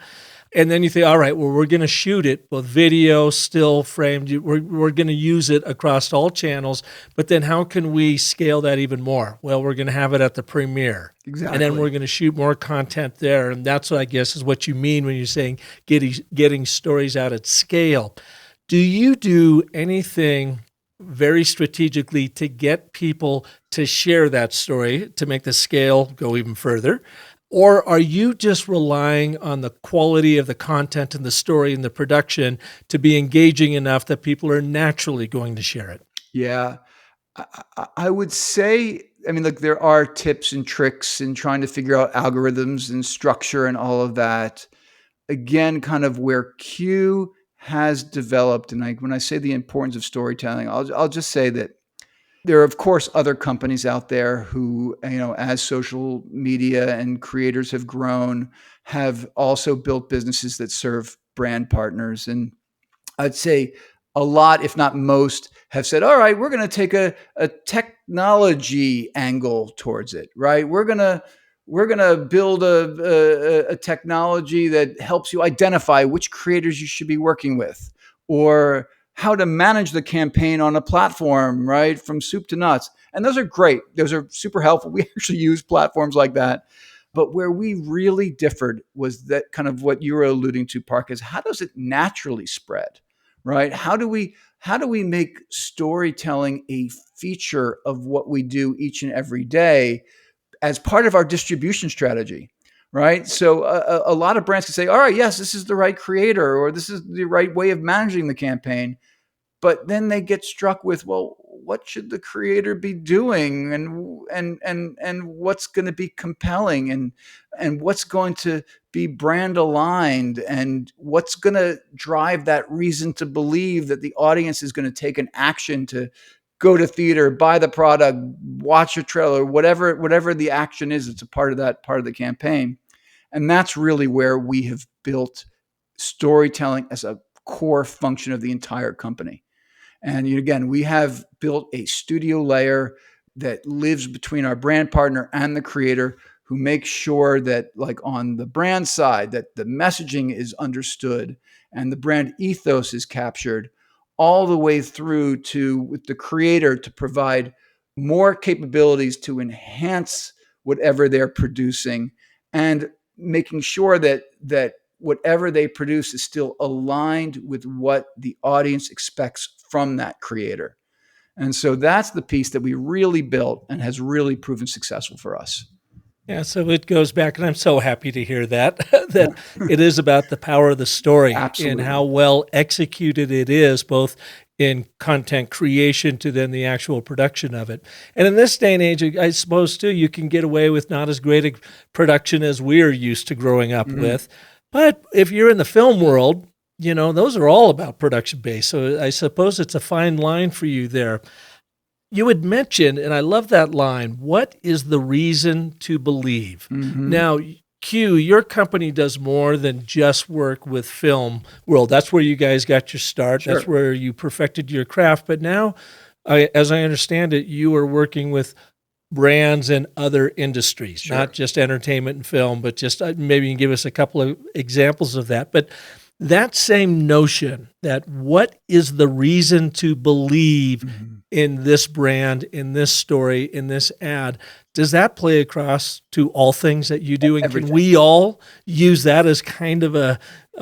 [SPEAKER 1] And then you think, all right, well, we're going to shoot it, both video, still framed. We're going to use it across all channels. But then how can we scale that even more? Well, we're going to have it at the premiere.
[SPEAKER 8] Exactly.
[SPEAKER 1] And then we're going to shoot more content there. And that's what I guess is what you mean when you're saying getting stories out at scale. Do you do anything very strategically to get people to share that story to make the scale go even further? Or are you just relying on the quality of the content and the story and the production to be engaging enough that people are naturally going to share it?
[SPEAKER 8] Yeah, I would say, look, there are tips and tricks in trying to figure out algorithms and structure and all of that. Again, kind of where Q has developed, and when I say the importance of storytelling, I'll just say that there are, of course, other companies out there who, as social media and creators have grown, have also built businesses that serve brand partners. And I'd say a lot, if not most, have said, all right, we're going to take a technology angle towards it, right? We're going to build a technology that helps you identify which creators you should be working with, or how to manage the campaign on a platform, right? From soup to nuts. And those are great. Those are super helpful. We actually use platforms like that. But where we really differed was that kind of what you were alluding to, Park, is how does it naturally spread, right? How do we make storytelling a feature of what we do each and every day as part of our distribution strategy, right? So a lot of brands can say, all right, yes, this is the right creator, or this is the right way of managing the campaign. But then they get struck with, well, what should the creator be doing, and what's going to be compelling, and what's going to be brand aligned, and what's going to drive that reason to believe that the audience is going to take an action to go to theater, buy the product, watch a trailer, whatever the action is. It's a part of the campaign. And that's really where we have built storytelling as a core function of the entire company. And again, we have built a studio layer that lives between our brand partner and the creator, who makes sure that, like, on the brand side, that the messaging is understood and the brand ethos is captured, all the way through to with the creator to provide more capabilities to enhance whatever they're producing, and making sure that whatever they produce is still aligned with what the audience expects from that creator. And so that's the piece that we really built and has really proven successful for us.
[SPEAKER 1] Yeah, so it goes back, and I'm so happy to hear that, it is about the power of the story.
[SPEAKER 8] Absolutely.
[SPEAKER 1] And how well executed it is, both in content creation to then the actual production of it. And in this day and age, I suppose too, you can get away with not as great a production as we're used to growing up with. But if you're in the film world, those are all about production based. So I suppose it's a fine line for you there. You had mentioned, and I love that line, what is the reason to believe? Now, Q, your company does more than just work with film world. That's where you guys got your start.
[SPEAKER 8] Sure.
[SPEAKER 1] That's where you perfected your craft. But now, as I understand it, you are working with brands in other industries,
[SPEAKER 8] Sure.
[SPEAKER 1] not just entertainment and film, but just maybe you can give us a couple of examples of that. But that same notion that what is the reason to believe in this brand, in this story, in this ad, does that play across to all things that you do? And
[SPEAKER 8] Everything.
[SPEAKER 1] can we all use that as kind of a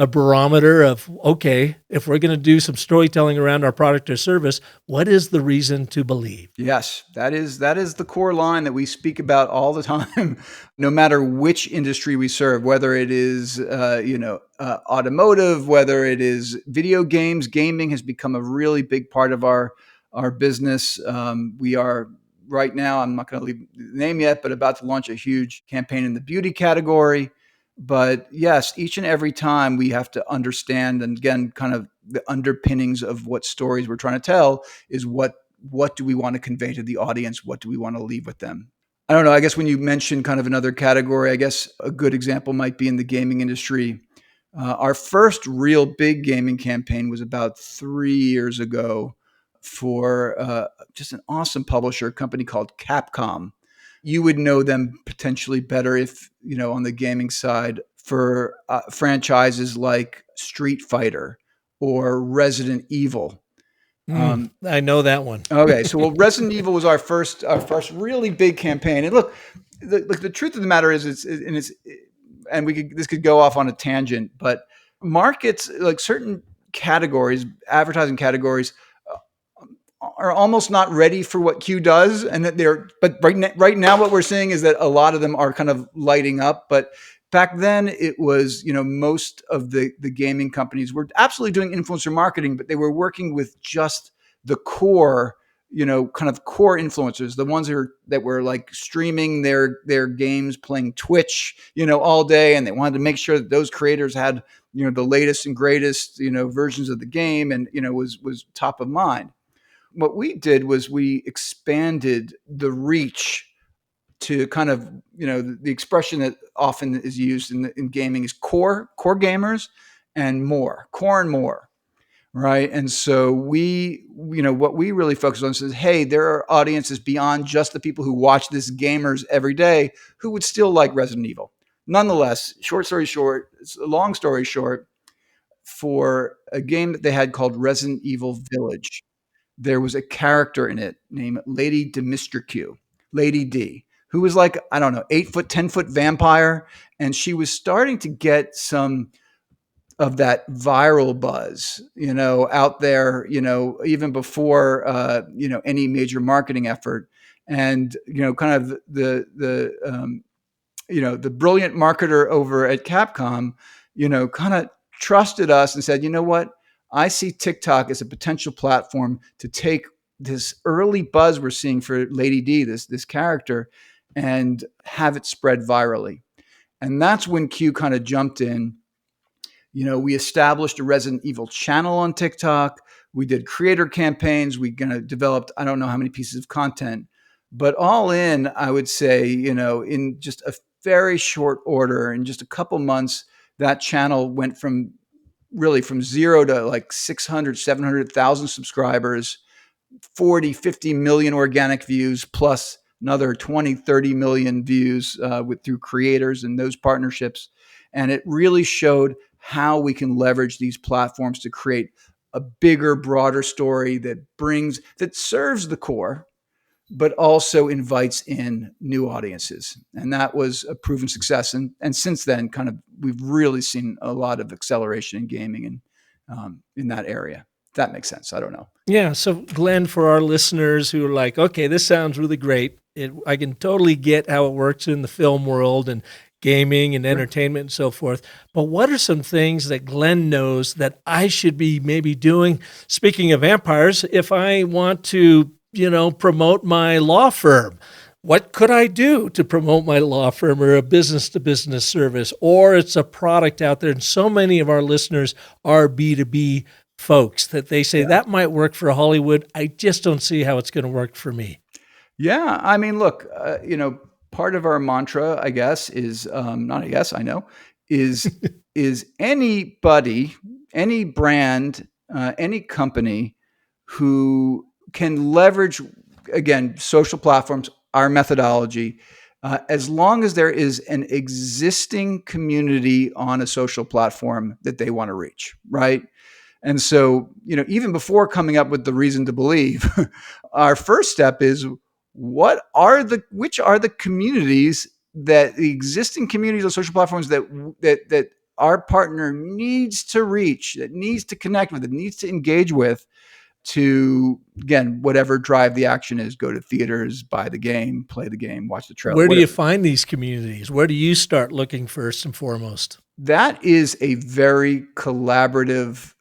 [SPEAKER 1] barometer of, okay, if we're going to do some storytelling around our product or service, what is the reason to believe?
[SPEAKER 8] Yes, that is the core line that we speak about all the time, no matter which industry we serve, whether it is automotive, whether it is video games. Gaming has become a really big part of our business. We are right now, I'm not going to leave the name yet, but about to launch a huge campaign in the beauty category. But yes, each and every time we have to understand, and again, kind of the underpinnings of what stories we're trying to tell is what do we want to convey to the audience? What do we want to leave with them? I don't know. I guess when you mention kind of another category, I guess a good example might be in the gaming industry. Our first real big gaming campaign was about 3 years ago for just an awesome publisher, a company called Capcom. You would know them potentially better if, on the gaming side for franchises like Street Fighter or Resident Evil.
[SPEAKER 1] I know that one.
[SPEAKER 8] Okay, so Resident Evil was our first really big campaign. And look, the truth of the matter is, this could go off on a tangent, but markets, like certain categories, advertising categories, are almost not ready for what Q does, and that but right now what we're seeing is that a lot of them are kind of lighting up. But back then it was, most of the gaming companies were absolutely doing influencer marketing, but they were working with just the core, kind of core influencers, the ones that were like streaming their games, playing Twitch, all day. And they wanted to make sure that those creators had, the latest and greatest, versions of the game and, was top of mind. What we did was we expanded the reach to kind of, the expression that often is used in gaming is core gamers and more, core and more, right? And so what we really focus on is, hey, there are audiences beyond just the people who watch this gamers every day who would still like Resident Evil. Nonetheless, long story short, for a game that they had called Resident Evil Village, there was a character in it named Lady Dimitrescu, Lady D, who was like, 8 foot, 10 foot vampire. And she was starting to get some of that viral buzz, out there, even before, any major marketing effort. And, kind of the brilliant marketer over at Capcom, kind of trusted us and said, you know what? I see TikTok as a potential platform to take this early buzz we're seeing for Lady D, this character, and have it spread virally. And that's when Q kind of jumped in. We established a Resident Evil channel on TikTok. We did creator campaigns. We developed, I don't know how many pieces of content, but all in, I would say, in just a very short order, in just a couple months, that channel went from 0 to like 600, 700,000 subscribers, 40, 50 million organic views, plus another 20, 30 million views through creators and those partnerships. And it really showed how we can leverage these platforms to create a bigger, broader story that serves the core, but also invites in new audiences. And that was a proven success. And since then, we've really seen a lot of acceleration in gaming and in that area. If that makes sense. I don't know.
[SPEAKER 1] Yeah. So Glenn, for our listeners who are like, okay, this sounds really great. I can totally get how it works in the film world and gaming and entertainment and so forth. But what are some things that Glenn knows that I should be maybe doing? Speaking of vampires, if I want to, promote my law firm, what could I do to promote my law firm or a business to business service, or it's a product out there? And so many of our listeners are B2B folks that they say that might work for Hollywood. I just don't see how it's going to work for me.
[SPEAKER 8] Yeah. I mean, look, part of our mantra, I guess, is not I guess, I know, is anybody, any brand, any company who can leverage, again, social platforms, our methodology, as long as there is an existing community on a social platform that they want to reach, right? And so, even before coming up with the reason to believe, our first step is which are the communities, that the existing communities on social platforms that our partner needs to reach, that needs to connect with, that needs to engage with, to, again, whatever drive the action is, go to theaters, buy the game, play the game, watch the trailer.
[SPEAKER 1] Where do you find these communities? Where do you start looking first and foremost?
[SPEAKER 8] That is a very collaborative,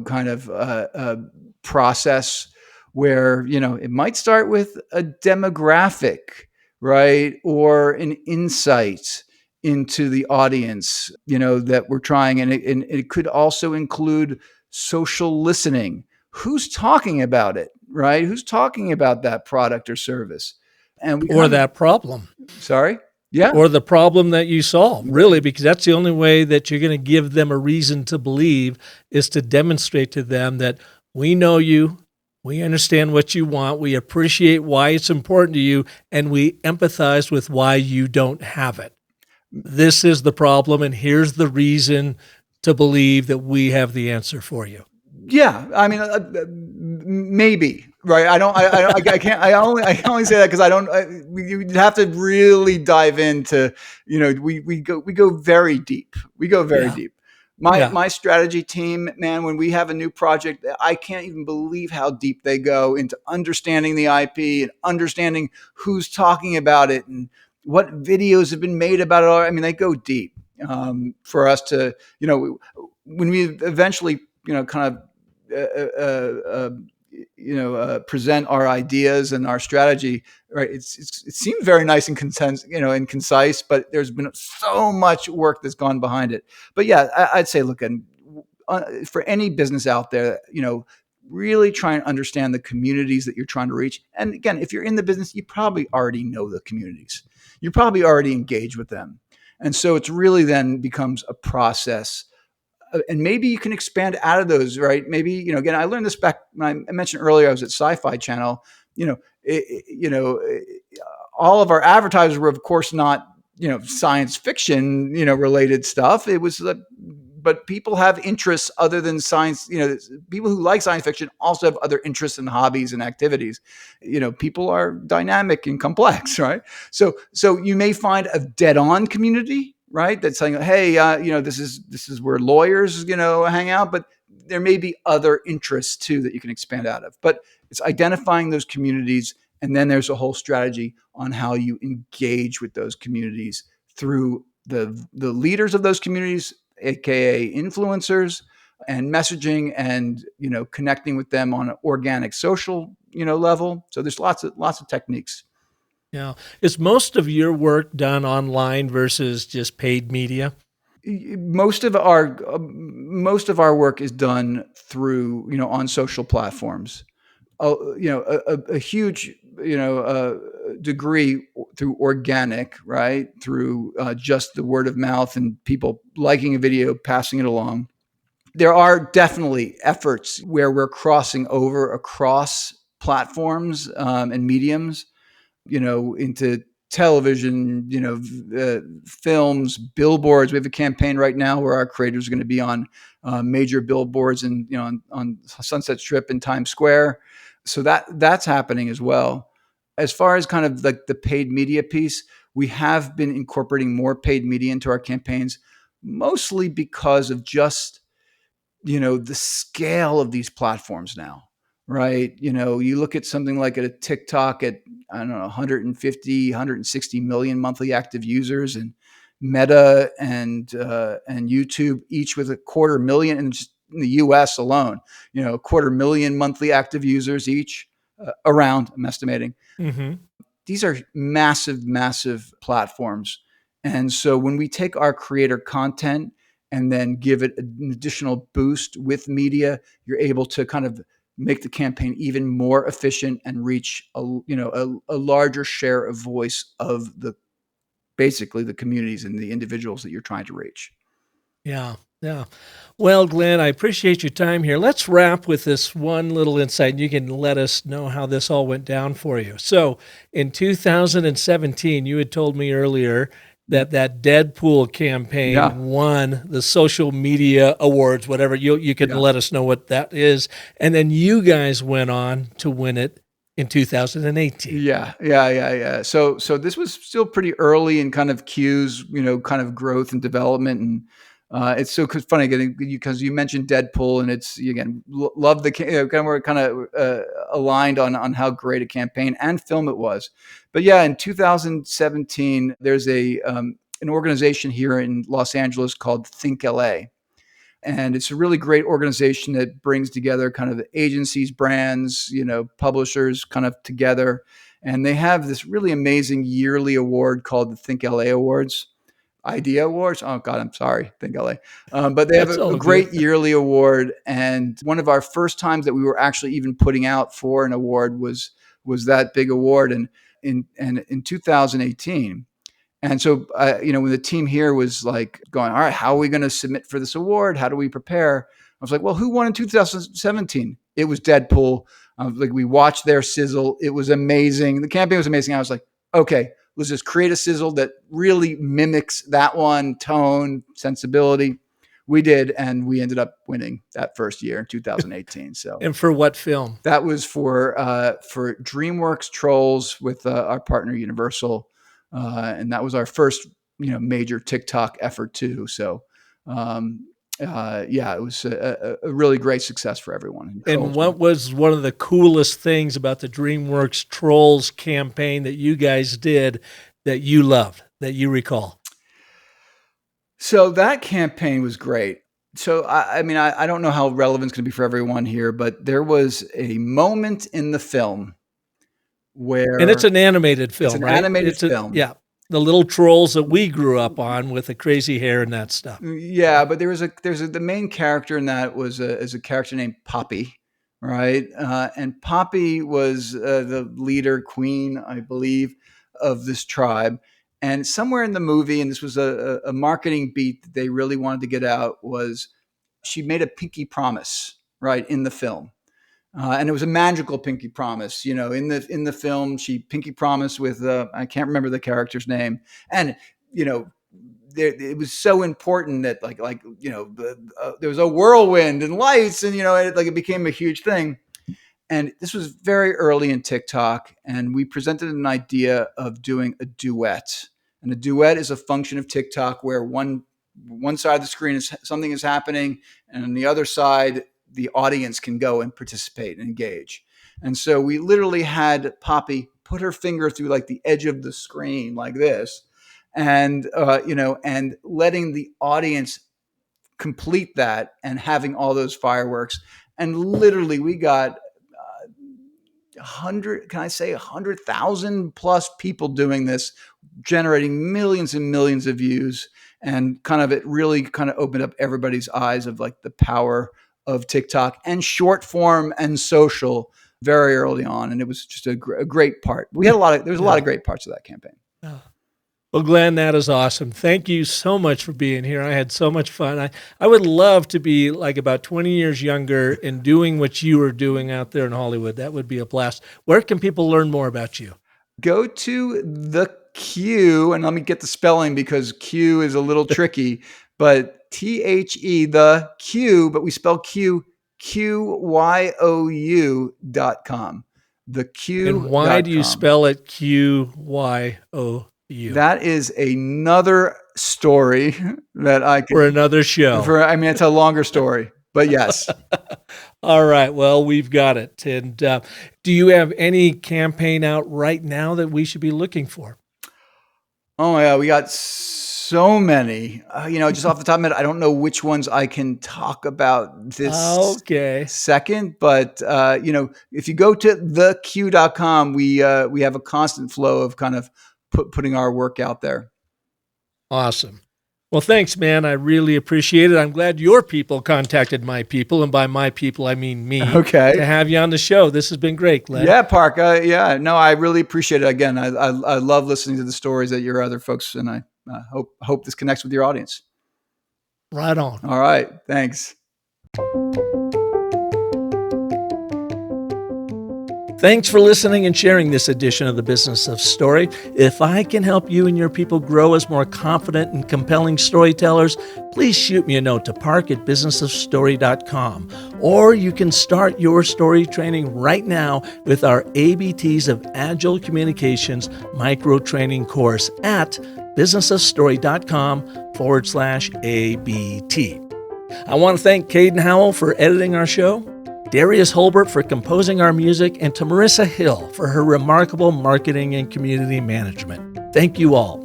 [SPEAKER 8] kind of process where, it might start with a demographic, right? Or an insight into the audience, that we're trying. And it could also include social listening. Who's talking about it, right? Who's talking about that product or service?
[SPEAKER 1] Or that problem.
[SPEAKER 8] Sorry? Yeah.
[SPEAKER 1] Or the problem that you solve, really, because that's the only way that you're going to give them a reason to believe, is to demonstrate to them that we know you, we understand what you want, we appreciate why it's important to you, and we empathize with why you don't have it. This is the problem, and here's the reason to believe that we have the answer for you.
[SPEAKER 8] Yeah, I mean, maybe, right? I can't. I only say that because I don't. You'd have to really dive into. We go very deep. We go very deep. My strategy team, man, when we have a new project, I can't even believe how deep they go into understanding the IP and understanding who's talking about it and what videos have been made about it. I mean, they go deep for us to, when we eventually, kind of present our ideas and our strategy, right? It seems very nice and and concise, but there's been so much work that's gone behind it. But yeah, I'd say, look, for any business out there, really try and understand the communities that you're trying to reach. And again, if you're in the business, you probably already know the communities. You probably already engage with them. And so it's really then becomes a process. And maybe you can expand out of those, right? Maybe, again, I learned this back when I mentioned earlier, I was at Sci-Fi Channel, all of our advertisers were, of course, not, science fiction, related stuff. It was, but people have interests other than science. People who like science fiction also have other interests and hobbies and activities. People are dynamic and complex, right? So you may find a dead-on community, right? That's saying, hey, this is where lawyers, hang out, but there may be other interests too that you can expand out of. But it's identifying those communities, and then there's a whole strategy on how you engage with those communities through the leaders of those communities, aka influencers, and messaging, and connecting with them on an organic social level. So there's lots of techniques.
[SPEAKER 1] Yeah. Is most of your work done online versus just paid media?
[SPEAKER 8] Most of our work is done through, on social platforms. A huge, degree through organic, right? Through just the word of mouth and people liking a video, passing it along. There are definitely efforts where we're crossing over across platforms and mediums, into television, films, billboards. We have a campaign right now where our creators are going to be on major billboards and, on Sunset Strip in Times Square. So that's happening as well. As far as kind of like the paid media piece, we have been incorporating more paid media into our campaigns, mostly because of just, the scale of these platforms now. Right. You look at something like a TikTok at, I don't know, 150, 160 million monthly active users. And Meta and YouTube, each with 250,000 in just in the U.S. alone. 250,000 monthly active users each, around. I'm estimating.
[SPEAKER 1] Mm-hmm.
[SPEAKER 8] These are massive, massive platforms. And so when we take our creator content and then give it an additional boost with media, you're able to kind of make the campaign even more efficient and reach a larger share of voice of basically the communities and the individuals that you're trying to reach.
[SPEAKER 1] Yeah. Yeah. Well, Glenn, I appreciate your time here. Let's wrap with this one little insight. You can let us know how this all went down for you. So in 2017, you had told me earlier that Deadpool campaign won the social media awards, whatever. You can let us know what that is. And then you guys went on to win it in 2018.
[SPEAKER 8] Yeah. So this was still pretty early in kind of Q's, kind of growth and development. And it's so funny because you mentioned Deadpool, and it's, again, love the we're kind of aligned on how great a campaign and film it was. But yeah, in 2017, there's an organization here in Los Angeles called Think LA. And it's a really great organization that brings together kind of agencies, brands, publishers kind of together. And they have this really amazing yearly award called the Think LA Awards. Idea Awards. Oh God, I'm sorry. Think LA. But they have a great yearly award. And one of our first times that we were actually even putting out for an award was that big award. And in 2018. And so, when the team here was like going, all right, how are we going to submit for this award? How do we prepare? I was like, well, who won in 2017? It was Deadpool. We watched their sizzle. It was amazing. The campaign was amazing. I was like, okay, let's just create a sizzle that really mimics that one, tone, sensibility. We did, and we ended up winning that first year in 2018. So,
[SPEAKER 1] and for what film?
[SPEAKER 8] That was for DreamWorks Trolls with our partner Universal, and that was our first major TikTok effort too. So, it was a really great success for everyone.
[SPEAKER 1] And what was one of the coolest things about the DreamWorks Trolls campaign that you guys did that you loved, that you recall?
[SPEAKER 8] So that campaign was great. So, I don't know how relevant it's going to be for everyone here, but there was a moment in the film where...
[SPEAKER 1] And it's an animated film, right?
[SPEAKER 8] Animated film.
[SPEAKER 1] Yeah. The little trolls that we grew up on with the crazy hair and that stuff.
[SPEAKER 8] Yeah, but the main character in that is a character named Poppy, right? And Poppy was the leader, queen, I believe, of this tribe. And somewhere in the movie, and this was a marketing beat that they really wanted to get out, was she made a pinky promise, right, in the film. And it was a magical pinky promise, in the film. She pinky promised with I can't remember the character's name, and it was so important that there was a whirlwind and lights, and it became a huge thing. And this was very early in TikTok, and we presented an idea of doing a duet. And a duet is a function of TikTok where one side of the screen something is happening, and on the other side, the audience can go and participate and engage. And so we literally had Poppy put her finger through the edge of the screen like this, and and letting the audience complete that and having all those fireworks. And literally we got 100,000 plus people doing this, generating millions and millions of views, and it really opened up everybody's eyes of the power of TikTok and short form and social very early on. And it was just a great part. There was a lot of great parts of that campaign.
[SPEAKER 1] Well, Glenn, that is awesome. Thank you so much for being here. I had so much fun. I would love to be about 20 years younger and doing what you were doing out there in Hollywood. That would be a blast. Where can people learn more about you?
[SPEAKER 8] Go to the Q, and let me get the spelling because Q is a little tricky, but THE, the Q, but we spell Q, QYOU.com. The Q.
[SPEAKER 1] And why do you spell it QYOU?
[SPEAKER 8] That is another story that I could...
[SPEAKER 1] For another show.
[SPEAKER 8] It's a longer story, but yes.
[SPEAKER 1] All right. Well, we've got it. And do you have any campaign out right now that we should be looking for?
[SPEAKER 8] Oh, yeah. We got so so many. Just off the top of my head, I don't know which ones I can talk about this second. But if you go to theq.com, we have a constant flow of kind of putting our work out there.
[SPEAKER 1] Awesome. Well, thanks, man. I really appreciate it. I'm glad your people contacted my people, and by my people, I mean me.
[SPEAKER 8] Okay.
[SPEAKER 1] To have you on the show. This has been great, Glenn.
[SPEAKER 8] Yeah, Park. I really appreciate it. Again, I love listening to the stories that your other folks, and I hope this connects with your audience.
[SPEAKER 1] Right on.
[SPEAKER 8] All right. Thanks.
[SPEAKER 1] Thanks for listening and sharing this edition of The Business of Story. If I can help you and your people grow as more confident and compelling storytellers, please shoot me a note to park@businessofstory.com. Or you can start your story training right now with our ABTs of Agile Communications micro training course at businessofstory.com/ABT. I want to thank Caden Howell for editing our show, Darius Holbert for composing our music, and to Marissa Hill for her remarkable marketing and community management. Thank you all.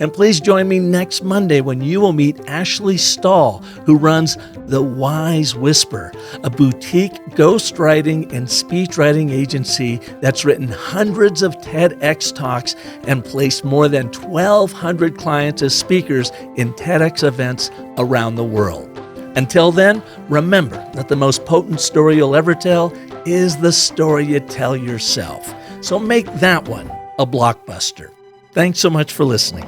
[SPEAKER 1] And please join me next Monday when you will meet Ashley Stahl, who runs The Wise Whisper, a boutique ghostwriting and speechwriting agency that's written hundreds of TEDx talks and placed more than 1,200 clients as speakers in TEDx events around the world. Until then, remember that the most potent story you'll ever tell is the story you tell yourself. So make that one a blockbuster. Thanks so much for listening.